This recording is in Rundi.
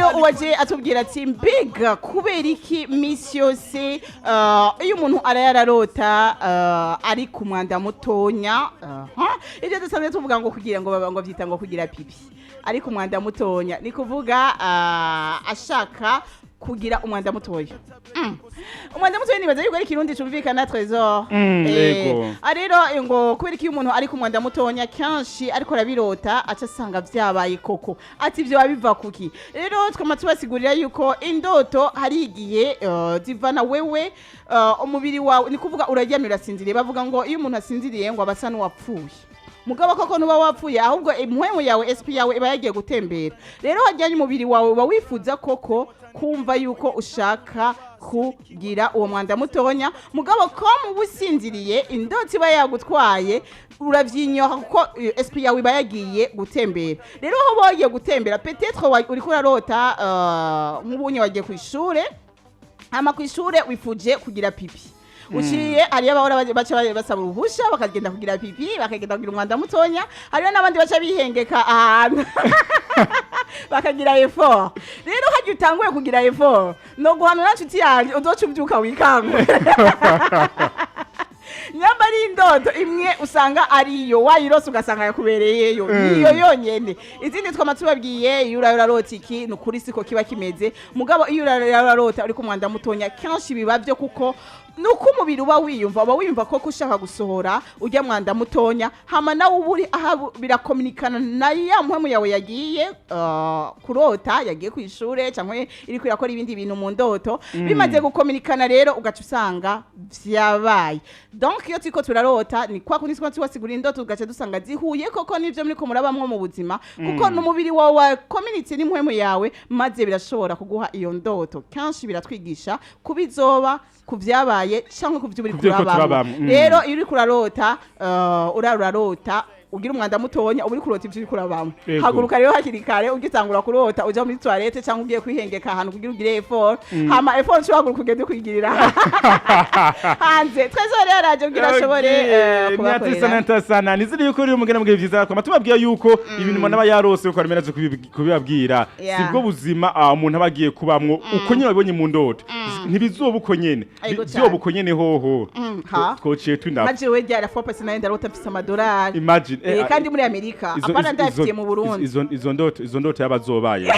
rero uwaje atubwira ati mbega kubera iki misi yose iyo umuntu arayararota ari ku mwanda mutonya ibyo dusanzwe tuvuga ngo kugira ngo baba ngo byita ngo kugira pipi ariko umwanda mutonya ni kuvuga ashaka kugira umwanda mutoya umwanda mutoya nibaza yuko ari kirundi cumvikana trésor rero ngo kubera iki umuntu ari ku mwanda mutonya kanshi ariko arabirota aca asanga vyabaye koko ati vyo biva kuki rero twama tubasigurira yuko indoto hari igihe zivana wewe umubiri wawe ni kuvuga uraryamye urasinziriye bavuga ngo iyo umuntu asinziriye ngo abasa n'uwapfuye mugabo koko nuba wapfuye ahubwo impwemu yawe SP yawe iba yagiye gutembera rero hajyanye umubiri wawe uba wifuza koko kumva yuko ushaka kugira uwo mwanda mutonya mugabo ko mu businziriye indoti iba yagutwaye uravyinyoha kuko SP yawe iba yagiye gutembera rero aho bagiye gutembera peut-être uri kurarota nk'ubunye wagiye ku ishure hama ku ishure wifuje kugira pipi uciye hariyo abahora baca basaba uruhusha bakagenda kugira pipi bakagenda kugira umwanda mutonya hariyo n'abandi baca bihengeka ahantu bakagira effort rero hajya utanguye kugira effort no guhanura nshuti yanjye uzoca ubyuka wikangwe nyamba ari indoto imwe usanga ariyo wayirose ugasanga yakubereyeyo niyo yonyene izindi twama tubabwiye iyo urarota iki nukuri siko kiba kimeze mugabo iyo urarota uri ku mwanda mutonya kanshi biba byo kuko nuko umubiri uba wiyumva ko ushaka gusohora ujya mwanda mutonya hama nawe uburi aha birakomunikana na ya mpwemu yawe yagiye kurota yagiye ku ishure cyangwa iri kwirakora ibindi bintu mu ndoto bimaze gukomunikana rero ugaca usanga vyabaye donc iyo tiko turarota ni kwa kundi twasigura indoto ugaca dusanga zihuye koko nivyo muri ko murabamwe mu buzima kuko n'umubiri wawe community n'impwemu yawe maze birashobora kuguha iyo ndoto kanshi biratwigisha kubizoba kuvyabaye cyangwa kuvyubiri kurabamwe rero iyo uri kurarota urarota ugira umwanda mutonya uburi kurota ivyo uri kurabamwe haguruka rero hakiri kare ugitangura kurota uja muri toilette cyangwa ugiye kwihengeka ahantu kugira ugire effort hama effort ushobora kugenda kwigirira hanze twese rero radio ngira ashobore kubakorera sana niziri yuko uri umugena mbwe vyiza kwa tubabwiye yuko ibintu umuntu aba yarose uko aremereza kubibabwira sibwo buzima umuntu abagiye kubamwo uko nyine wabonye mu ndoto ntibizoba uko nyene byo buko nyene hoho twociye twinda maje we ryara 4% ndarota mfise amadolari imagine kandi muri Amerika apana ndafitiye mu Burundi izo ndoto yabazobaye